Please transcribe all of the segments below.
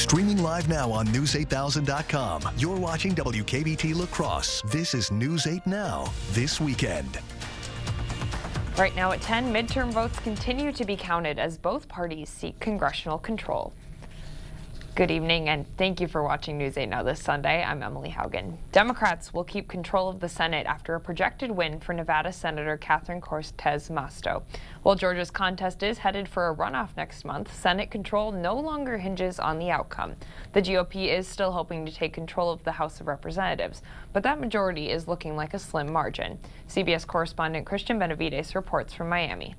Streaming live now on News8000.com. You're watching WKBT La Crosse. This is News 8 Now, this weekend. Right now at 10, midterm votes continue to be counted as both parties seek congressional control. Good evening, and thank you for watching News 8 Now this Sunday. I'm Emily Haugen. Democrats will keep control of the Senate after a projected win for Nevada Senator Catherine Cortez Masto. While Georgia's contest is headed for a runoff next month, Senate control no longer hinges on the outcome. The GOP is still hoping to take control of the House of Representatives, but that majority is looking like a slim margin. CBS correspondent Christian Benavides reports from Miami.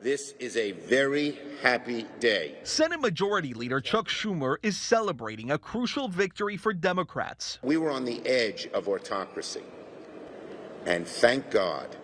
This is a very happy day. Senate Majority Leader Chuck Schumer is celebrating a crucial victory for Democrats. We were on the edge of autocracy, and thank God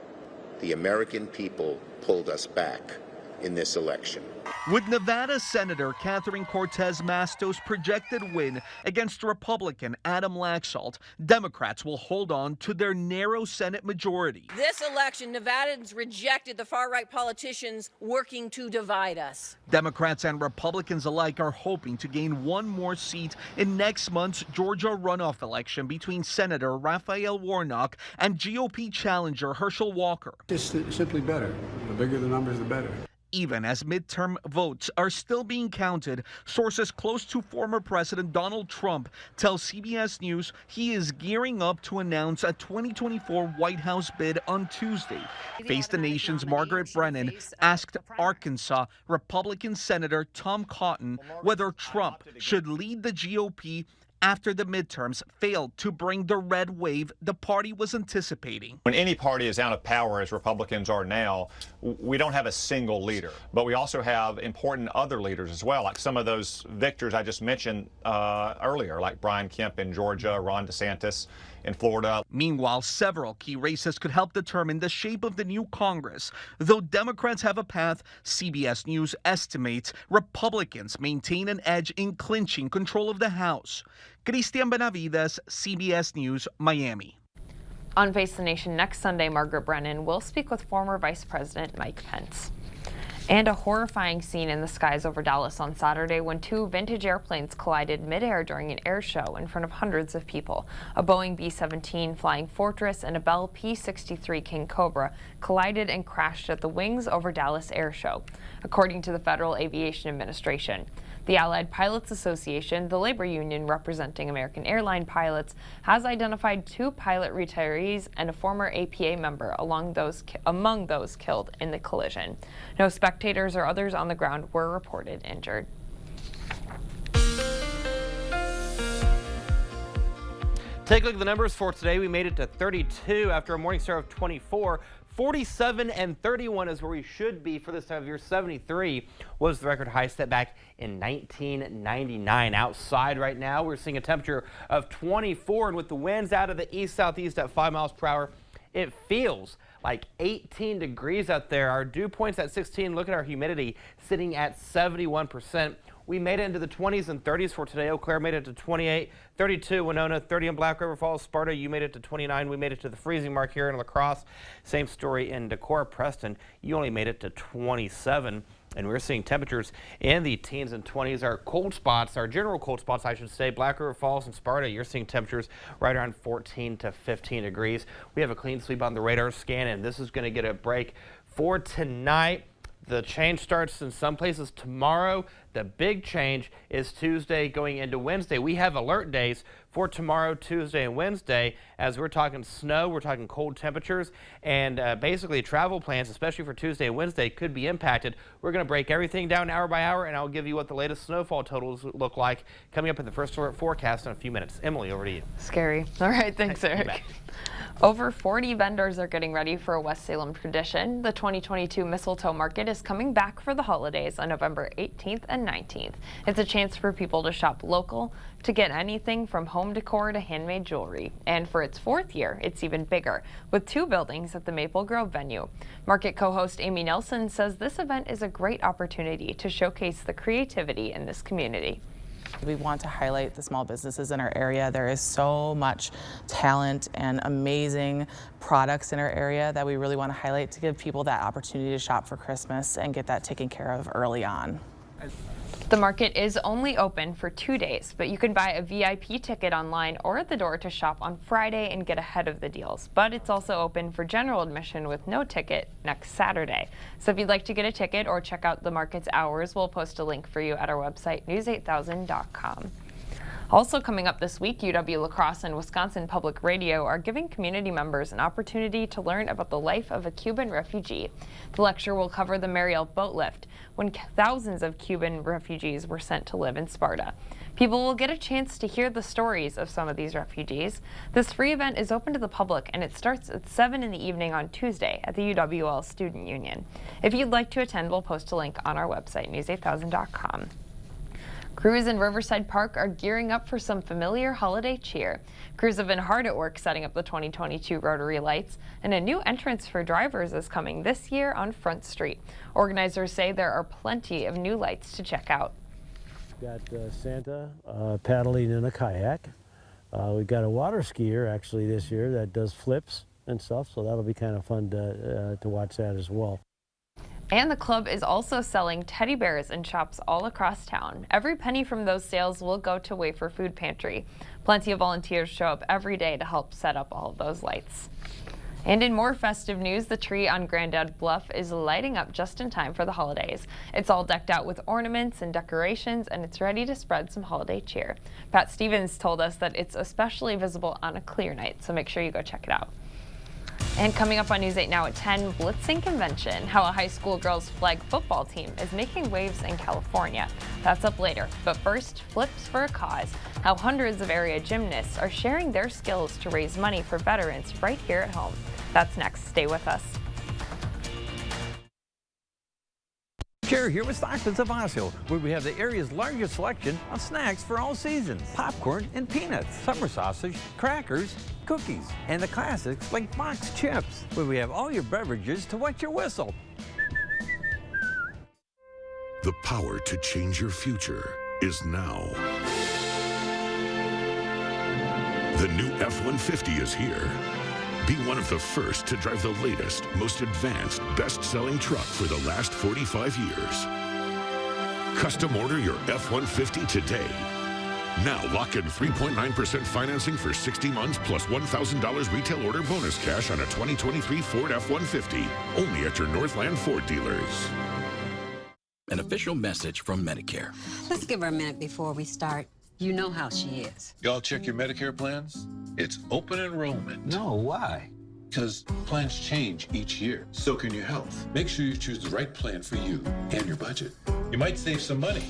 the American people pulled us back in this election. With Nevada Senator Catherine Cortez Masto's projected win against Republican Adam Laxalt, Democrats will hold on to their narrow Senate majority. This election, Nevadans rejected the far-right politicians working to divide us. Democrats and Republicans alike are hoping to gain one more seat in next month's Georgia runoff election between Senator Raphael Warnock and GOP challenger Herschel Walker. It's simply better. The bigger the numbers, the better. Even as midterm votes are still being counted, sources close to former President Donald Trump tell CBS News he is gearing up to announce a 2024 White House bid on Tuesday. Face the Nation's Margaret Brennan asked Arkansas Republican Senator Tom Cotton whether Trump should lead the GOP after the midterms failed to bring the red wave the party was anticipating. When any party is out of power, as Republicans are now, we don't have a single leader, but we also have important other leaders as well, like some of those victors I just mentioned earlier, like Brian Kemp in Georgia, Ron DeSantis in Florida. Meanwhile, several key races could help determine the shape of the new Congress. Though Democrats have a path, CBS News estimates Republicans maintain an edge in clinching control of the House. Christian Benavides, CBS News, Miami. On Face the Nation next Sunday, Margaret Brennan will speak with former Vice President Mike Pence. And a horrifying scene in the skies over Dallas on Saturday when two vintage airplanes collided midair during an air show in front of hundreds of people. A Boeing B-17 Flying Fortress and a Bell P-63 King Cobra collided and crashed at the wings over Dallas Air Show, according to the Federal Aviation Administration. The Allied Pilots Association, the labor union representing American airline pilots, has identified two pilot retirees and a former APA member among those killed in the collision. No spectators or others on the ground were reported injured. Take a look at the numbers for today. We made it to 32 after a morning start of 24. 47 and 31 is where we should be for this time of year. 73 was the record high set back in 1999. Outside right now, we're seeing a temperature of 24, and with the winds out of the east-southeast at 5 miles per hour, it feels like 18 degrees out there. Our dew point's at 16. Look at our humidity sitting at 71%. We made it into the 20s and 30s for today. Eau Claire made it to 28, 32 Winona, 30 in Black River Falls. Sparta, you made it to 29. We made it to the freezing mark here in La Crosse. Same story in Decorah. Preston, you only made it to 27. And we're seeing temperatures in the teens and 20s. Our cold spots, our general cold spots, I should say, Black River Falls and Sparta, you're seeing temperatures right around 14 to 15 degrees. We have a clean sweep on the radar scan, and this is going to get a break for tonight. The change starts in some places tomorrow. The big change is Tuesday going into Wednesday. We have alert days for tomorrow, Tuesday, and Wednesday, as we're talking snow, we're talking cold temperatures, and basically travel plans, especially for Tuesday and Wednesday, could be impacted. We're going to break everything down hour by hour, and I'll give you what the latest snowfall totals look like coming up in the first forecast in a few minutes. Emily, over to you. Scary. All right, thanks, Eric. Over 40 vendors are getting ready for a West Salem tradition. The 2022 Mistletoe Market is coming back for the holidays on November 18th and 19th. It's a chance for people to shop local, to get anything from home decor to handmade jewelry. And for its fourth year, it's even bigger, with 2 buildings at the Maple Grove venue. Market co-host Amy Nelson says this event is a great opportunity to showcase the creativity in this community. We want to highlight the small businesses in our area. There is so much talent and amazing products in our area that we really want to highlight to give people that opportunity to shop for Christmas and get that taken care of early on. The market is only open for 2 days, but you can buy a VIP ticket online or at the door to shop on Friday and get ahead of the deals. But it's also open for general admission with no ticket next Saturday. So if you'd like to get a ticket or check out the market's hours, we'll post a link for you at our website, news8000.com. Also coming up this week, UW-La Crosse and Wisconsin Public Radio are giving community members an opportunity to learn about the life of a Cuban refugee. The lecture will cover the Mariel boat lift, when thousands of Cuban refugees were sent to live in Sparta. People will get a chance to hear the stories of some of these refugees. This free event is open to the public, and it starts at 7 in the evening on Tuesday at the UWL Student Union. If you'd like to attend, we'll post a link on our website, news8000.com. Crews in Riverside Park are gearing up for some familiar holiday cheer. Crews have been hard at work setting up the 2022 Rotary Lights, and a new entrance for drivers is coming this year on Front Street. Organizers say there are plenty of new lights to check out. Got Santa paddling in a kayak. We've got a water skier actually this year that does flips and stuff, so that'll be kind of fun to watch that as well. And the club is also selling teddy bears in shops all across town. Every penny from those sales will go to Wafer Food Pantry. Plenty of volunteers show up every day to help set up all of those lights. And in more festive news, the tree on Grandad Bluff is lighting up just in time for the holidays. It's all decked out with ornaments and decorations, and it's ready to spread some holiday cheer. Pat Stevens told us that it's especially visible on a clear night, so make sure you go check it out. And coming up on News 8 Now at 10, Blitzing Convention, how a high school girls flag football team is making waves in California. That's up later. But first, Flips for a Cause, how hundreds of area gymnasts are sharing their skills to raise money for veterans right here at home. That's next. Stay with us. Jerry here with Stockman's of Osseo, where we have the area's largest selection of snacks for all seasons. Popcorn and peanuts, summer sausage, crackers, cookies, and the classics like box chips, where we have all your beverages to wet your whistle. The power to change your future is now. The new F-150 is here. Be one of the first to drive the latest, most advanced, best-selling truck for the last 45 years. Custom order your F-150 today. Now lock in 3.9% financing for 60 months plus $1,000 retail order bonus cash on a 2023 Ford F-150. Only at your Northland Ford dealers. An official message from Medicare. Let's give her a minute before we start. You know how she is. Y'all check your Medicare plans? It's open enrollment. No, why? Because plans change each year. So can your health. Make sure you choose the right plan for you and your budget. You might save some money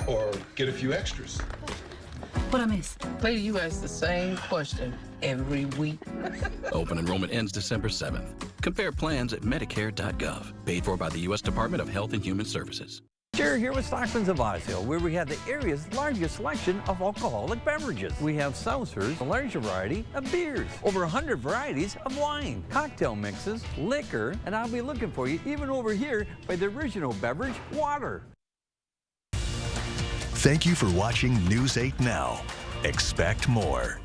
or get a few extras. What I missed? Lady, you ask the same question every week. Open enrollment ends December 7th. Compare plans at Medicare.gov. Paid for by the U.S. Department of Health and Human Services. Jerry here with Stockman's of Osseo, where we have the area's largest selection of alcoholic beverages. We have seltzers, a large variety of beers, over 100 varieties of wine, cocktail mixes, liquor, and I'll be looking for you even over here by the original beverage, water. Thank you for watching News 8 Now. Expect more.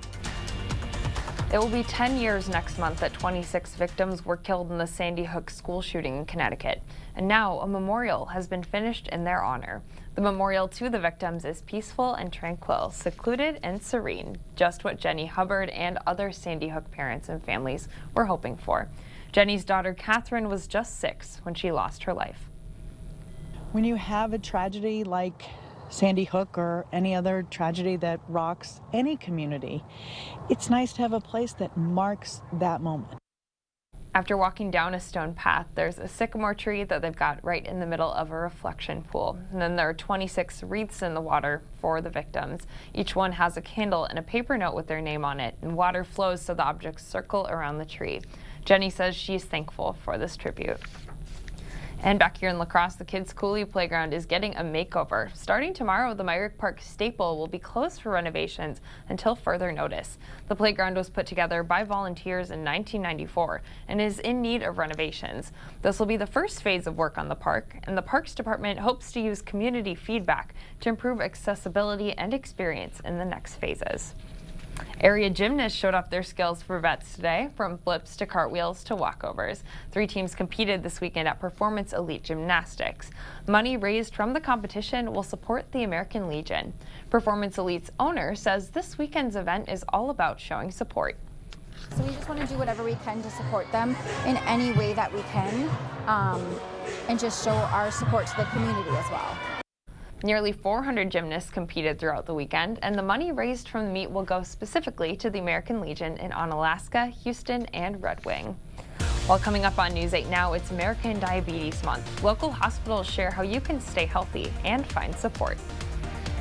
It will be 10 years next month that 26 victims were killed in the Sandy Hook school shooting in Connecticut. And now a memorial has been finished in their honor. The memorial to the victims is peaceful and tranquil, secluded and serene, just what Jenny Hubbard and other Sandy Hook parents and families were hoping for. Jenny's daughter Catherine was just 6 when she lost her life. When you have a tragedy like Sandy Hook or any other tragedy that rocks any community, it's nice to have a place that marks that moment. After walking down a stone path, there's a sycamore tree that they've got right in the middle of a reflection pool. And then there are 26 wreaths in the water for the victims. Each one has a candle and a paper note with their name on it, and water flows so the objects circle around the tree. Jenny says she's thankful for this tribute. And back here in La Crosse, the Kids Cooley Playground is getting a makeover. Starting tomorrow, the Myrick Park Staple will be closed for renovations until further notice. The playground was put together by volunteers in 1994 and is in need of renovations. This will be the first phase of work on the park, and the Parks Department hopes to use community feedback to improve accessibility and experience in the next phases. Area gymnasts showed off their skills for vets today, from flips to cartwheels to walkovers. 3 teams competed this weekend at Performance Elite Gymnastics. Money raised from the competition will support the American Legion. Performance Elite's owner says this weekend's event is all about showing support. So we just want to do whatever we can to support them in any way that we can, and just show our support to the community as well. Nearly 400 gymnasts competed throughout the weekend, and the money raised from the meet will go specifically to the American Legion in Onalaska, Houston, and Red Wing. While coming up on News 8 Now, it's American Diabetes Month. Local hospitals share how you can stay healthy and find support.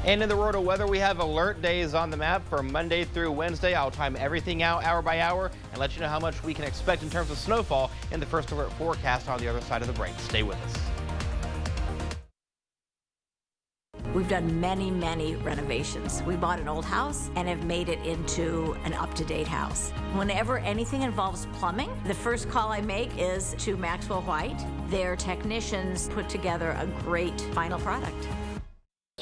And in the world of weather, we have alert days on the map for Monday through Wednesday. I'll time everything out hour by hour and let you know how much we can expect in terms of snowfall in the first alert forecast on the other side of the break. Stay with us. We've done many, many renovations. We bought an old house and have made it into an up-to-date house. Whenever anything involves plumbing, the first call I make is to Maxwell White. Their technicians put together a great final product.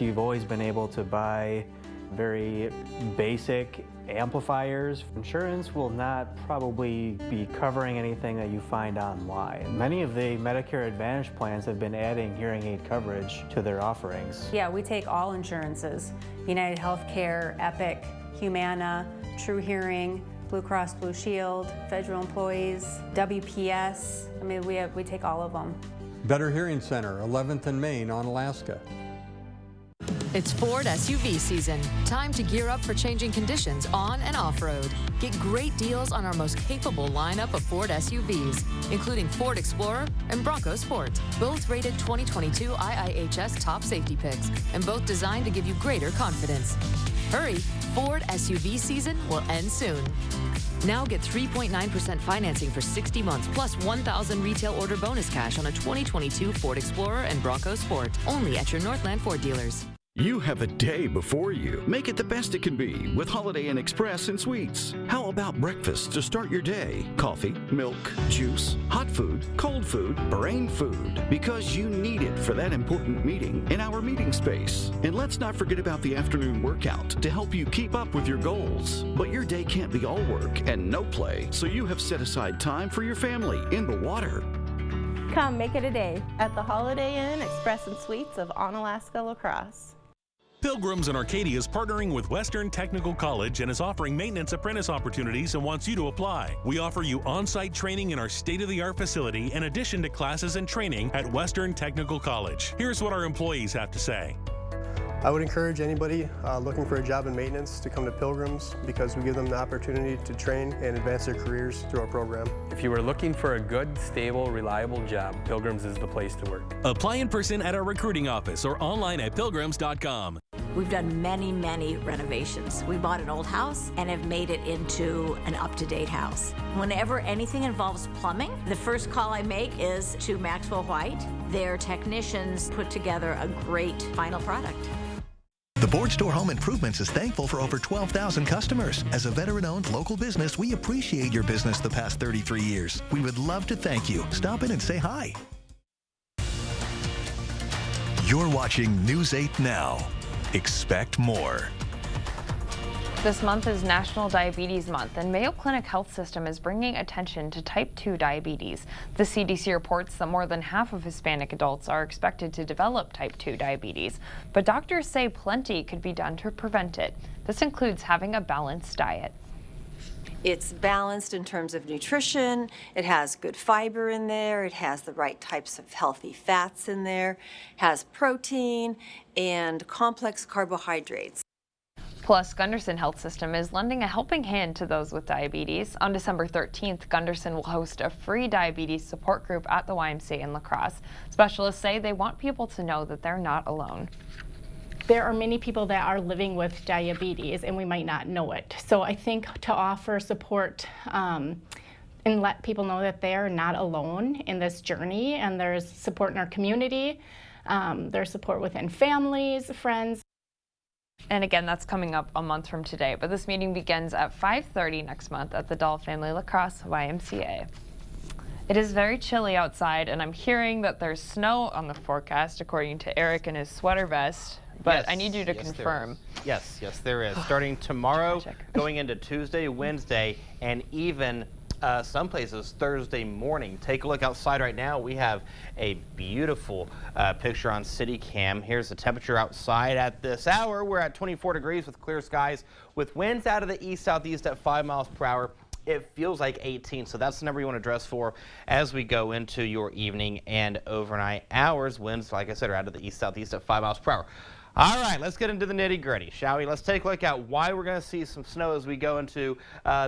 You've always been able to buy very basic amplifiers. Insurance will not probably be covering anything that you find online. Many of the Medicare Advantage plans have been adding hearing aid coverage to their offerings. Yeah, we take all insurances. United Healthcare, Epic, Humana, True Hearing, Blue Cross Blue Shield, federal employees, WPS. I mean, we take all of them. Better Hearing Center, 11th and Main, Onalaska. It's Ford SUV season. Time to gear up for changing conditions on and off-road. Get great deals on our most capable lineup of Ford SUVs, including Ford Explorer and Bronco Sport. Both rated 2022 IIHS top safety picks, and both designed to give you greater confidence. Hurry, Ford SUV season will end soon. Now get 3.9% financing for 60 months plus $1,000 retail order bonus cash on a 2022 Ford Explorer and Bronco Sport. Only at your Northland Ford dealers. You have a day before you. Make it the best it can be with Holiday Inn Express and Sweets. How about breakfast to start your day? Coffee, milk, juice, hot food, cold food, brain food. Because you need it for that important meeting in our meeting space. And let's not forget about the afternoon workout to help you keep up with your goals. But your day can't be all work and no play, so you have set aside time for your family in the water. Come make it a day at the Holiday Inn Express and Suites of Onalaska, La Crosse. Pilgrims in Arcadia is partnering with Western Technical College and is offering maintenance apprentice opportunities and wants you to apply. We offer you on-site training in our state-of-the-art facility in addition to classes and training at Western Technical College. Here's what our employees have to say. I would encourage anybody looking for a job in maintenance to come to Pilgrims because we give them the opportunity to train and advance their careers through our program. If you are looking for a good, stable, reliable job, Pilgrims is the place to work. Apply in person at our recruiting office or online at pilgrims.com. We've done many, many renovations. We bought an old house and have made it into an up-to-date house. Whenever anything involves plumbing, the first call I make is to Maxwell White. Their technicians put together a great final product. The Board Store Home Improvements is thankful for over 12,000 customers. As a veteran-owned local business, we appreciate your business the past 33 years. We would love to thank you. Stop in and say hi. You're watching News 8 Now. Expect more. This month is National Diabetes Month, and Mayo Clinic Health System is bringing attention to type 2 diabetes. The CDC reports that more than half of Hispanic adults are expected to develop type 2 diabetes, but doctors say plenty could be done to prevent it. This includes having a balanced diet. It's balanced in terms of nutrition. It has good fiber in there. It has the right types of healthy fats in there, has protein and complex carbohydrates. Plus, Gunderson Health System is lending a helping hand to those with diabetes. On December 13th, Gunderson will host a free diabetes support group at the YMCA in La Crosse. Specialists say they want people to know that they're not alone. There are many people that are living with diabetes and we might not know it. So I think to offer support and let people know that they are not alone in this journey, and there's support in our community, there's support within families, friends. And again, that's coming up a month from today, but this meeting begins at 5:30 next month at the Dahl Family La Crosse YMCA. It is very chilly outside, and I'm hearing that there's snow on the forecast, according to Eric in his sweater vest. but Yes, I need you to yes, there confirm. is. Yes, there is. Starting tomorrow, going into Tuesday, Wednesday, and even some places Thursday morning. Take a look outside right now. We have a beautiful picture on CityCam. Here's the temperature outside at this hour. We're at 24 degrees with clear skies, with winds out of the east-southeast at 5 miles per hour. It feels like 18, so that's the number you want to dress for as we go into your evening and overnight hours. Winds, like I said, are out of the east-southeast at 5 miles per hour. All right, let's get into the nitty-gritty, shall we? Let's take a look at why we're going to see some snow as we go into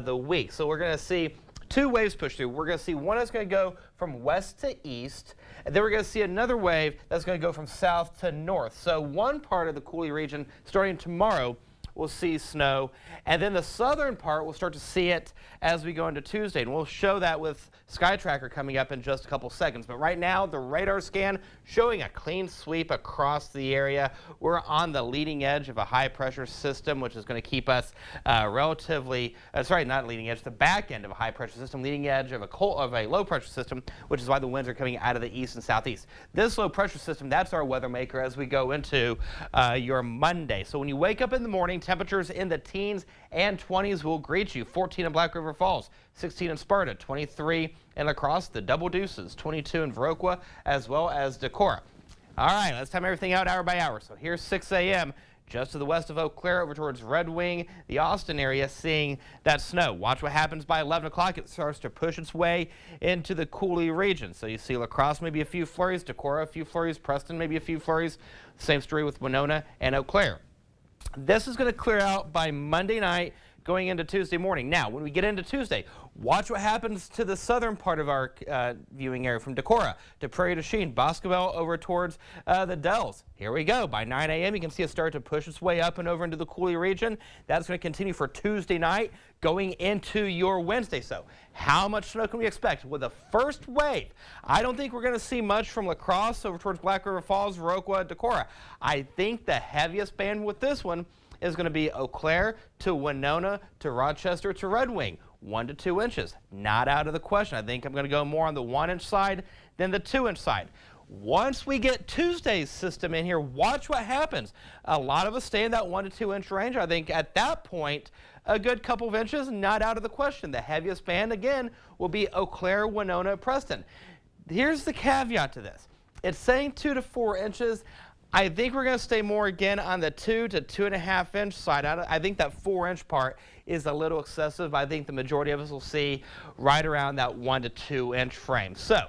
the week. So we're going to see 2 waves push through. We're going to see one that's going to go from west to east, and then we're going to see another wave that's going to go from south to north. So one part of the Coulee region, starting tomorrow, will see snow, and then the southern part will start to see it as we go into Tuesday, and we'll show that with Sky Tracker coming up in just a couple seconds. But right now, the radar scan showing a clean sweep across the area. We're on the leading edge of a high pressure system, which is going to keep us relatively, not leading edge, the back end of a high pressure system, leading edge of a low pressure system, which is why the winds are coming out of the east and southeast. This low pressure system, that's our weather maker as we go into your Monday. So when you wake up in the morning, temperatures in the teens and 20s will greet you. 14 in Black River Falls, 16 in Sparta, 23 in La Crosse, the Double Deuces, 22 in Viroqua, as well as Decorah. All right, let's time everything out hour by hour. So here's 6 a.m. just to the west of Eau Claire over towards Red Wing, the Austin area, seeing that snow. Watch what happens by 11 o'clock. It starts to push its way into the Coulee region. So you see La Crosse, maybe a few flurries, Decorah, a few flurries, Preston, maybe a few flurries. Same story with Winona and Eau Claire. This is going to clear out by Monday night, going into Tuesday morning. Now, when we get into Tuesday, watch what happens to the southern part of our viewing area from Decorah to Prairie du Chien, Boscobel over towards the Dells. Here we go. By 9 a.m., you can see it start to push its way up and over into the Coulee region. That's going to continue for Tuesday night, going into your Wednesday. So how much snow can we expect? With the first wave, I don't think we're going to see much from La Crosse over towards Black River Falls, Viroqua, Decorah. I think the heaviest band with this one is going to be Eau Claire to Winona to Rochester to Red Wing, 1 to 2 inches. Not out of the question. I think I'm going to go more on the 1-inch side than the 2-inch side. Once we get Tuesday's system in here, watch what happens. A lot of us stay in that 1 to 2 inch range. I think at that point, a good couple of inches, not out of the question. The heaviest band, again, will be Eau Claire, Winona, Preston. Here's the caveat to this. It's saying 2 to 4 inches. I think we're going to stay more again on the 2 to 2.5 inch side. I think that 4-inch part is a little excessive. I think the majority of us will see right around that 1 to 2 inch frame. So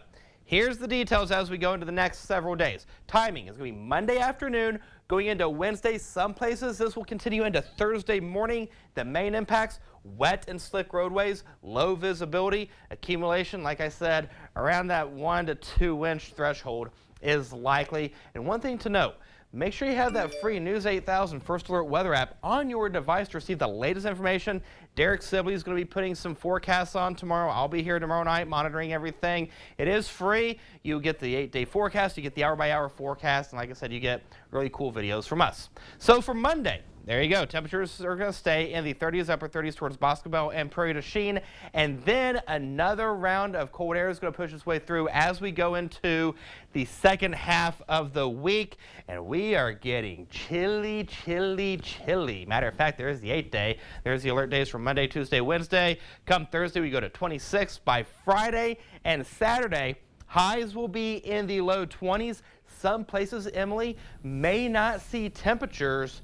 here's the details as we go into the next several days. Timing is going to be Monday afternoon, going into Wednesday. Some places this will continue into Thursday morning. The main impacts: wet and slick roadways, low visibility, accumulation, like I said, around that 1 to 2 inch threshold is likely. And one thing to note, make sure you have that free News 8000 First Alert weather app on your device to receive the latest information. Derek Sibley is going to be putting some forecasts on tomorrow. I'll be here tomorrow night monitoring everything. It is free. You get the 8-day forecast, you get the hour-by-hour forecast, and like I said, you get really cool videos from us. So for Monday, there you go. Temperatures are going to stay in the 30s, upper 30s towards Boscobel and Prairie du Chien. And then another round of cold air is going to push its way through as we go into the second half of the week. And we are getting chilly, chilly, chilly. Matter of fact, there's the 8-day. There's the alert days from Monday, Tuesday, Wednesday. Come Thursday, we go to 26. By Friday and Saturday, highs will be in the low 20s. Some places, Emily, may not see temperatures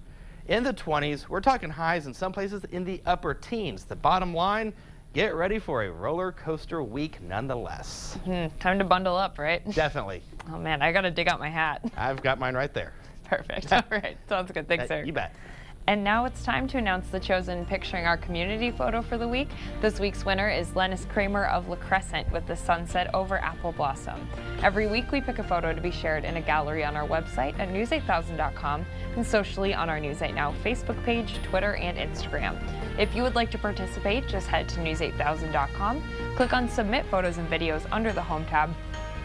in the 20s. We're talking highs in some places in the upper teens. The bottom line, get ready for a roller coaster week nonetheless. Time to bundle up, right? Definitely. Oh man, I got to dig out my hat. I've got mine right there. Perfect. All right. Sounds good. Thanks, Eric. You bet. And now it's time to announce the chosen Picturing Our Community photo for the week. This week's winner is Lennis Kramer of La Crescent with the sunset over Apple Blossom. Every week we pick a photo to be shared in a gallery on our website at news8000.com and socially on our News 8 Now Facebook page, Twitter, and Instagram. If you would like to participate, just head to news8000.com, click on Submit Photos and Videos under the Home tab,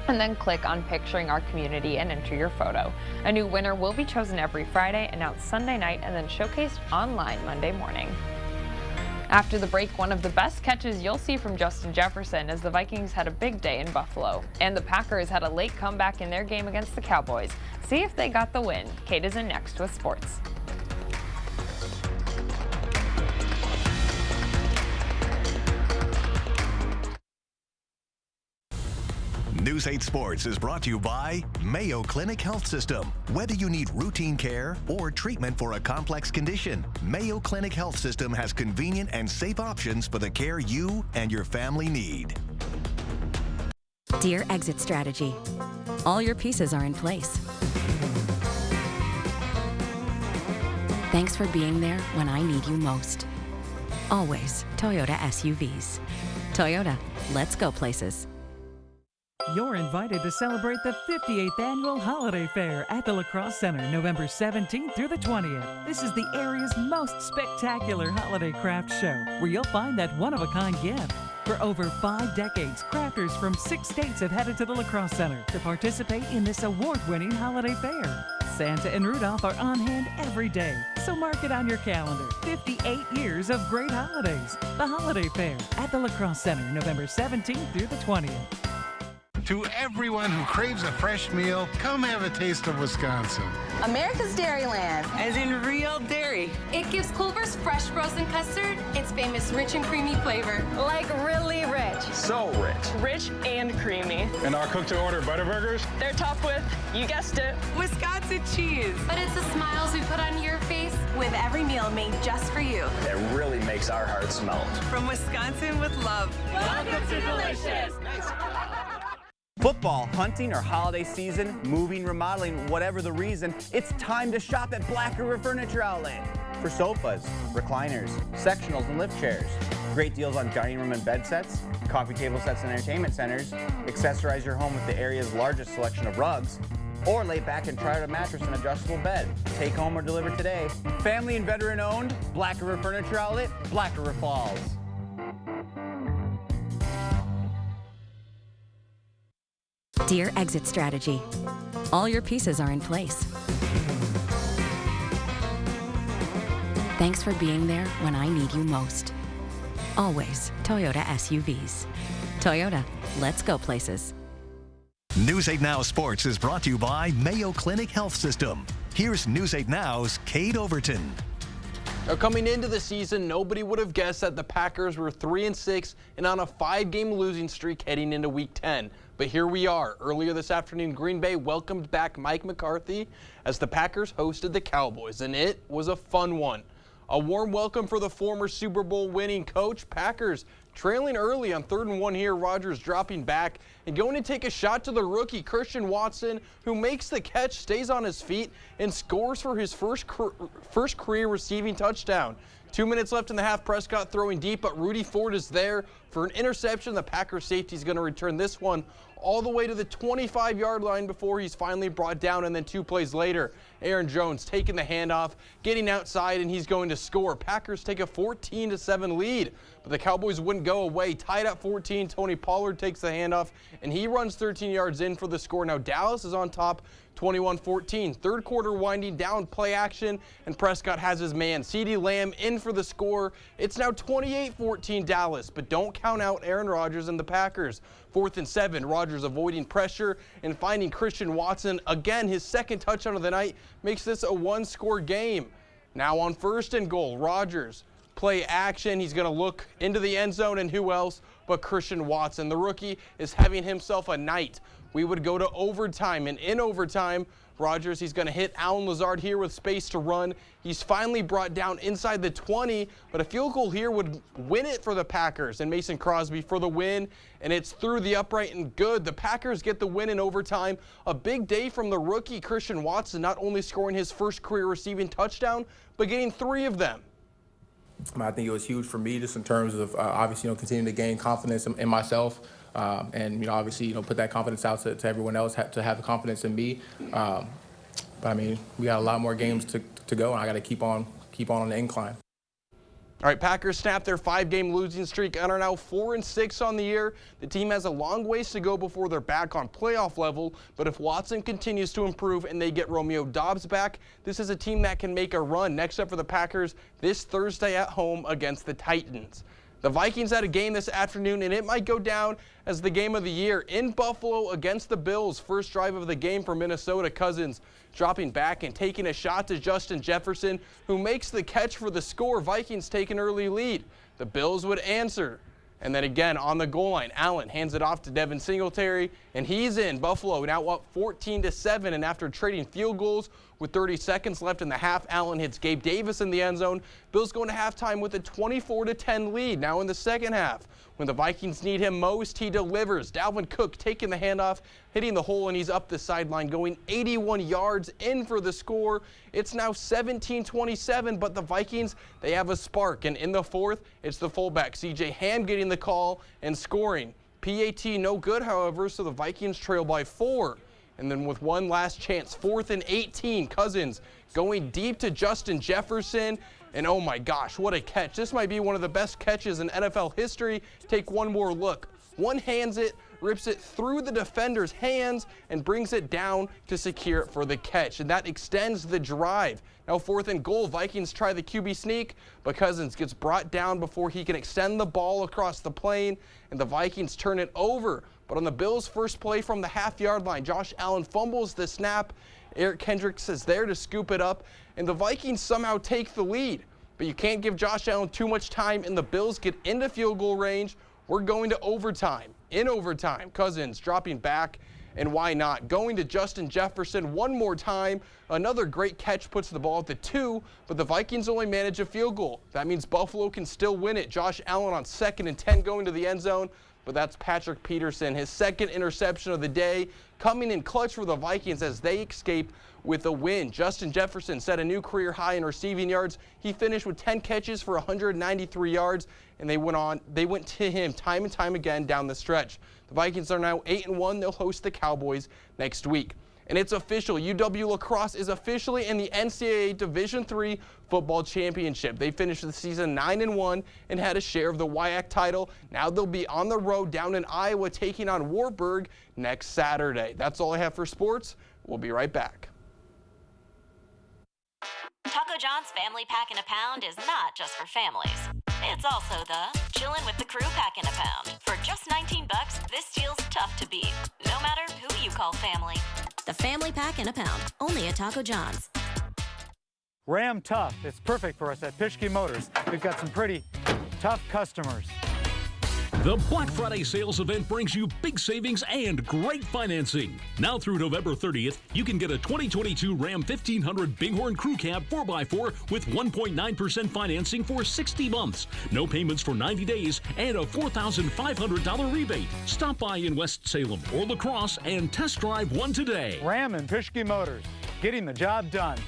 and then click on Picturing Our Community and enter your photo. A new winner will be chosen every Friday, announced Sunday night, and then showcased online Monday morning. After the break, one of the best catches you'll see from Justin Jefferson as the Vikings had a big day in Buffalo. And the Packers had a late comeback in their game against the Cowboys. See if they got the win. Kate is in next with sports. News 8 Sports is brought to you by Mayo Clinic Health System. Whether you need routine care or treatment for a complex condition, Mayo Clinic Health System has convenient and safe options for the care you and your family need. Dear Exit Strategy, all your pieces are in place. Thanks for being there when I need you most. Always Toyota SUVs. Toyota, let's go places. You're invited to celebrate the 58th Annual Holiday Fair at the La Crosse Center, November 17th through the 20th. This is the area's most spectacular holiday craft show, where you'll find that one-of-a-kind gift. For over 5 decades, crafters from 6 states have headed to the La Crosse Center to participate in this award-winning holiday fair. Santa and Rudolph are on hand every day, so mark it on your calendar. 58 years of great holidays. The Holiday Fair at the La Crosse Center, November 17th through the 20th. To everyone who craves a fresh meal, come have a taste of Wisconsin. America's Dairyland. As in real dairy. It gives Culver's fresh frozen custard its famous rich and creamy flavor. Like really rich. So rich. Rich and creamy. And our cook-to-order Butterburgers? They're topped with, you guessed it, Wisconsin cheese. But it's the smiles we put on your face with every meal made just for you. That really makes our hearts melt. From Wisconsin with love. Welcome to Delicious. Football, hunting, or holiday season, moving, remodeling, whatever the reason, it's time to shop at Black River Furniture Outlet. For sofas, recliners, sectionals, and lift chairs. Great deals on dining room and bed sets, coffee table sets and entertainment centers. Accessorize your home with the area's largest selection of rugs. Or lay back and try out a mattress and adjustable bed. Take home or deliver today. Family and veteran owned, Black River Furniture Outlet, Black River Falls. Dear Exit Strategy, all your pieces are in place. Thanks for being there when I need you most. Always Toyota SUVs. Toyota, let's go places. News 8 Now Sports is brought to you by Mayo Clinic Health System. Here's News 8 Now's Kate Overton. Now, coming into the season, nobody would have guessed that the Packers were 3-6 and on a 5-game losing streak heading into Week 10. But here we are. Earlier this afternoon, Green Bay welcomed back Mike McCarthy as the Packers hosted the Cowboys, and it was a fun one. A warm welcome for the former Super Bowl winning coach. Packers trailing early on 3rd and 1 here. Rodgers dropping back and going to take a shot to the rookie Christian Watson, who makes the catch, stays on his feet, and scores for his first career receiving touchdown. 2 minutes left in the half. Prescott throwing deep, but Rudy Ford is there for an interception. The Packers safety is going to return this one all the way to the 25-yard line before he's finally brought down, and then 2 plays later, Aaron Jones taking the handoff, getting outside, and he's going to score. Packers take a 14-7 lead, but the Cowboys wouldn't go away. Tied at 14, Tony Pollard takes the handoff, and he runs 13 yards in for the score. Now Dallas is on top, 21-14. Third quarter winding down, play action, and Prescott has his man. CeeDee Lamb in for the score. It's now 28-14 Dallas, but don't count out Aaron Rodgers and the Packers. 4th and 7, Rodgers avoiding pressure and finding Christian Watson. Again, his second touchdown of the night makes this a 1-score game. Now on 1st and goal, Rodgers, play action. He's going to look into the end zone, and who else but Christian Watson. The rookie is having himself a night. We would go to overtime, and in overtime, Rodgers, he's going to hit Allen Lazard here with space to run. He's finally brought down inside the 20, but a field goal here would win it for the Packers, and Mason Crosby for the win, and it's through the upright and good. The Packers get the win in overtime. A big day from the rookie Christian Watson, not only scoring his first career receiving touchdown, but getting 3 of them. I think it was huge for me just in terms of obviously, continuing to gain confidence in myself. And obviously, put that confidence out to everyone else to have the confidence in me. But I mean, we got a lot more games to go, and I got to keep on the incline. All right, Packers snapped their 5-game losing streak and are now 4-6 on the year. The team has a long ways to go before they're back on playoff level, but if Watson continues to improve and they get Romeo Doubs back, this is a team that can make a run. Next up for the Packers this Thursday at home against the Titans. The Vikings had a game this afternoon, and it might go down as the game of the year in Buffalo against the Bills. First drive of the game for Minnesota. Cousins dropping back and taking a shot to Justin Jefferson, who makes the catch for the score. Vikings take an early lead. The Bills would answer. And then again on the goal line, Allen hands it off to Devin Singletary, and he's in. Buffalo now up 14-7, and after trading field goals with 30 seconds left in the half, Allen hits Gabe Davis in the end zone. Bills going to halftime with a 24-10 lead now in the second half. When the Vikings need him most, he delivers. Dalvin Cook taking the handoff, hitting the hole, and he's up the sideline, going 81 yards in for the score. It's now 17-27, but the Vikings, they have a spark. And in the fourth, it's the fullback, C.J. Ham, getting the call and scoring. PAT no good, however, so the Vikings trail by 4. And then with one last chance, 4th and 18, Cousins going deep to Justin Jefferson. And oh my gosh, what a catch. This might be one of the best catches in NFL history. Take one more look. One hands it, rips it through the defender's hands, and brings it down to secure it for the catch. And that extends the drive. Now 4th and goal, Vikings try the QB sneak, but Cousins gets brought down before he can extend the ball across the plane, and the Vikings turn it over. But on the Bills' first play from the half-yard line, Josh Allen fumbles the snap. Eric Kendricks is there to scoop it up, and the Vikings somehow take the lead. But you can't give Josh Allen too much time, and the Bills get into field goal range. We're going to overtime. In overtime, Cousins dropping back, and why not? Going to Justin Jefferson one more time. Another great catch puts the ball at the 2, but the Vikings only manage a field goal. That means Buffalo can still win it. Josh Allen on 2nd and 10 going to the end zone, but that's Patrick Peterson, his second interception of the day, coming in clutch for the Vikings as they escape with a win. Justin Jefferson set a new career high in receiving yards. He finished with 10 catches for 193 yards, and they went to him time and time again down the stretch. The Vikings are now 8-1. They'll host the Cowboys next week. And it's official. UW La Crosse is officially in the NCAA Division III football championship. They finished the season 9-1 and had a share of the WIAC title. Now they'll be on the road down in Iowa taking on Wartburg next Saturday. That's all I have for sports. We'll be right back. Taco John's Family Pack in a Pound is not just for families. It's also the chillin' with the crew pack in a pound. For just $19, this deal's tough to beat, no matter who you call family. The Family Pack in a Pound, only at Taco John's. Ram Tough. It's perfect for us at Pischke Motors. We've got some pretty tough customers. The Black Friday sales event brings you big savings and great financing. Now through November 30th, you can get a 2022 Ram 1500 Bighorn Crew Cab 4x4 with 1.9% financing for 60 months, no payments for 90 days, and a $4,500 rebate. Stop by in West Salem or La Crosse and test drive one today. Ram and Pischke Motors, getting the job done.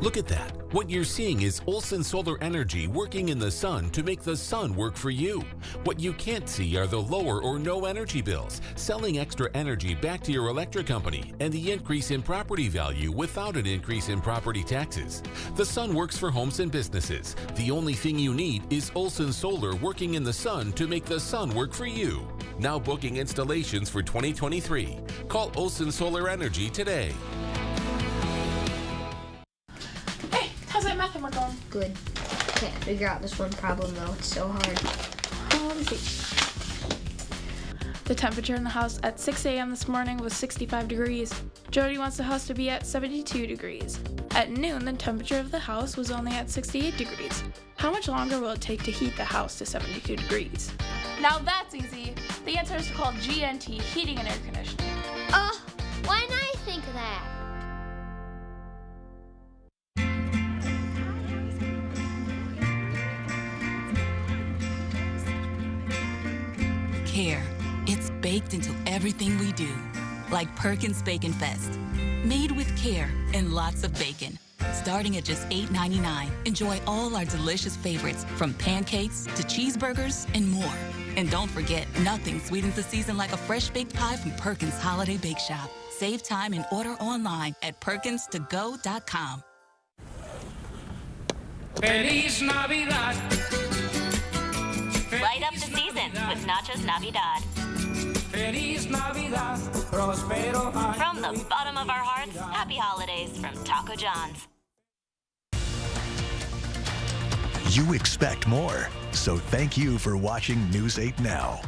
Look at that. What you're seeing is Olson Solar Energy working in the sun to make the sun work for you. What you can't see are the lower or no energy bills, selling extra energy back to your electric company, and the increase in property value without an increase in property taxes. The sun works for homes and businesses. The only thing you need is Olson Solar working in the sun to make the sun work for you. Now booking installations for 2023. Call Olson Solar Energy today. How's that math homework going? Good. Can't figure out this one problem though. It's so hard. Let me see. The temperature in the house at 6 a.m. this morning was 65 degrees. Jody wants the house to be at 72 degrees. At noon, the temperature of the house was only at 68 degrees. How much longer will it take to heat the house to 72 degrees? Now that's easy. The answer is called GNT, Heating and Air Conditioning. Why didn't I think of that? Care. It's baked into everything we do. Like Perkins Bacon Fest. Made with care and lots of bacon. Starting at just $8.99, enjoy all our delicious favorites from pancakes to cheeseburgers and more. And don't forget, nothing sweetens the season like a fresh baked pie from Perkins Holiday Bake Shop. Save time and order online at perkinstogo.com. Feliz Navidad. Light up the season with Nachos Navidad. Feliz Navidad. Prospero año. From the bottom of our hearts, happy holidays from Taco John's. You expect more, so thank you for watching News 8 Now.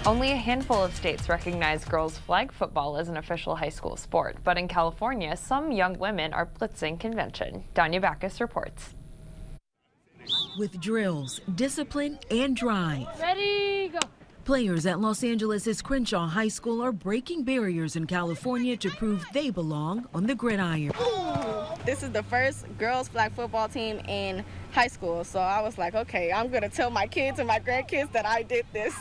Only a handful of states recognize girls' flag football as an official high school sport, but in California, some young women are blitzing convention. Danya Backus reports. With drills, discipline, and drive. Ready, go. Players at Los Angeles' Crenshaw High School are breaking barriers in California to prove they belong on the gridiron. This is the first girls flag football team in high school, so I was like, okay, I'm gonna tell my kids and my grandkids that I did this.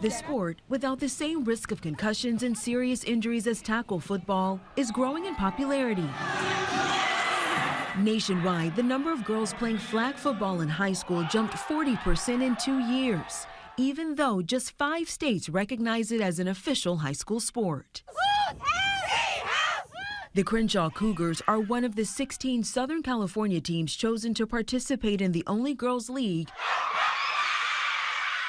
The sport, without the same risk of concussions and serious injuries as tackle football, is growing in popularity. Nationwide, the number of girls playing flag football in high school jumped 40% in 2 years, even though just 5 states recognize it as an official high school sport. The Crenshaw Cougars are one of the 16 Southern California teams chosen to participate in the only girls' league,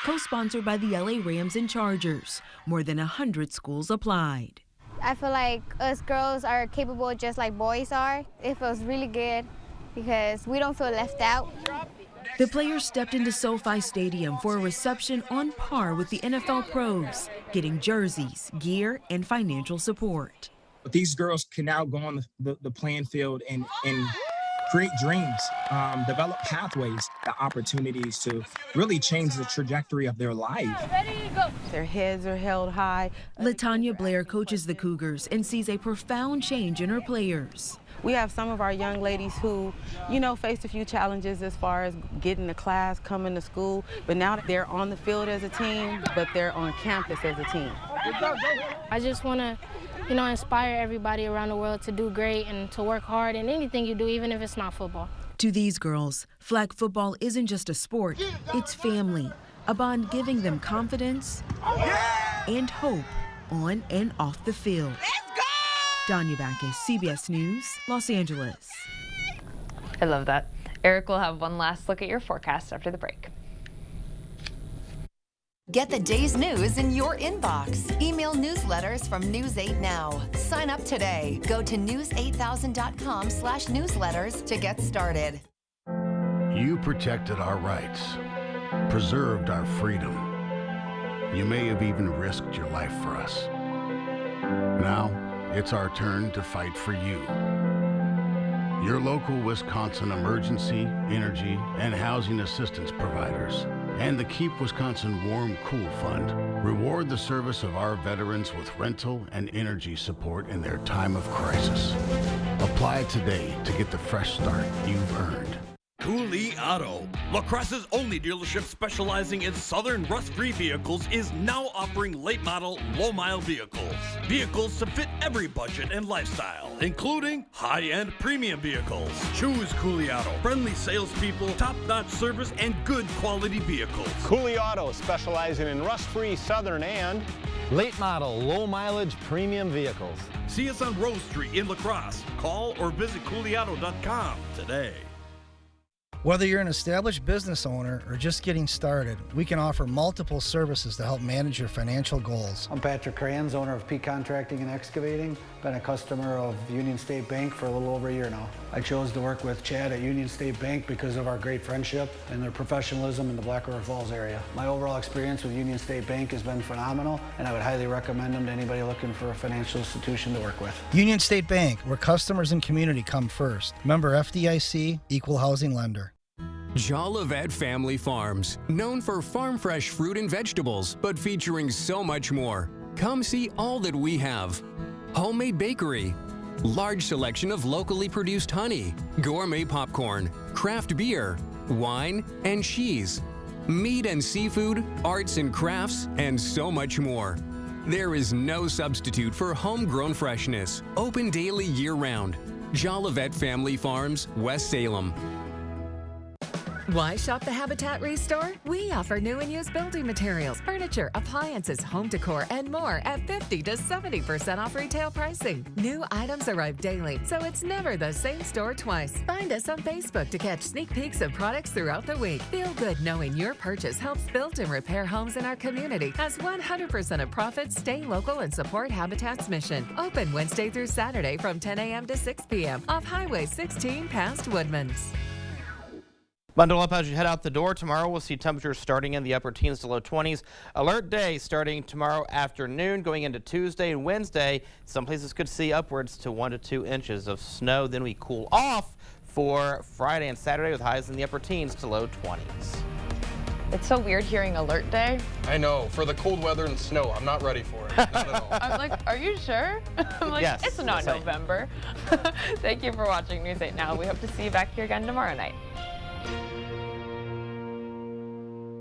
co-sponsored by the LA Rams and Chargers. More than 100 schools applied. I feel like us girls are capable just like boys are. It feels really good because we don't feel left out. The players stepped into SoFi Stadium for a reception on par with the NFL pros, getting jerseys, gear, and financial support. But these girls can now go on the playing field and create dreams, develop pathways, the opportunities to really change the trajectory of their life. Ready, go. Their heads are held high. LaTanya Blair coaches the Cougars and sees a profound change in her players. We have some of our young ladies who, faced a few challenges as far as getting to class, coming to school, but now they're on the field as a team, but they're on campus as a team. I just want to, inspire everybody around the world to do great and to work hard in anything you do, even if it's not football. To these girls, flag football isn't just a sport, it's family, a bond giving them confidence and hope on and off the field. Danya Backus, CBS News, Los Angeles. I love that. Eric will have one last look at your forecast after the break. Get the day's news in your inbox. Email newsletters from News 8 Now. Sign up today. Go to news8000.com/newsletters to get started. You protected our rights, preserved our freedom. You may have even risked your life for us. Now, it's our turn to fight for you. Your local Wisconsin emergency, energy, and housing assistance providers and the Keep Wisconsin Warm Cool Fund reward the service of our veterans with rental and energy support in their time of crisis. Apply today to get the fresh start you've earned. Cooley Auto, La Crosse's only dealership specializing in southern rust-free vehicles, is now offering late model, low-mile vehicles. Vehicles to fit every budget and lifestyle, including high-end premium vehicles. Choose Cooley Auto. Friendly salespeople, top-notch service, and good quality vehicles. Cooley Auto, specializing in rust-free southern and late model, low mileage premium vehicles. See us on Rose Street in La Crosse. Call or visit CooleyAuto.com today. Whether you're an established business owner or just getting started, we can offer multiple services to help manage your financial goals. I'm Patrick Kranz, owner of P Contracting and Excavating. Been a customer of Union State Bank for a little over a year now. I chose to work with Chad at Union State Bank because of our great friendship and their professionalism in the Black River Falls area. My overall experience with Union State Bank has been phenomenal, and I would highly recommend them to anybody looking for a financial institution to work with. Union State Bank, where customers and community come first. Member FDIC, Equal Housing Lender. Jolivet Family Farms, known for farm fresh fruit and vegetables, but featuring so much more. Come see all that we have. Homemade bakery, large selection of locally produced honey, gourmet popcorn, craft beer, wine, and cheese, meat and seafood, arts and crafts, and so much more. There is no substitute for homegrown freshness. Open daily year-round. Jolivet Family Farms, West Salem. Why shop the Habitat Restore? We offer new and used building materials, furniture, appliances, home decor, and more at 50 to 70% off retail pricing. New items arrive daily, so it's never the same store twice. Find us on Facebook to catch sneak peeks of products throughout the week. Feel good knowing your purchase helps build and repair homes in our community, as 100% of profits stay local and support Habitat's mission. Open Wednesday through Saturday from 10 a.m. to 6 p.m. off Highway 16 past Woodman's. Bundle up as you head out the door. Tomorrow we'll see temperatures starting in the upper teens to low 20s. Alert day starting tomorrow afternoon, going into Tuesday and Wednesday. Some places could see upwards to 1 to 2 inches of snow. Then we cool off for Friday and Saturday with highs in the upper teens to low 20s. It's so weird hearing alert day. I know. For the cold weather and snow, I'm not ready for it. Not at all. I'm like, are you sure? I'm like, yes, it's not yes, November. Thank you for watching News 8 Now. We hope to see you back here again tomorrow night.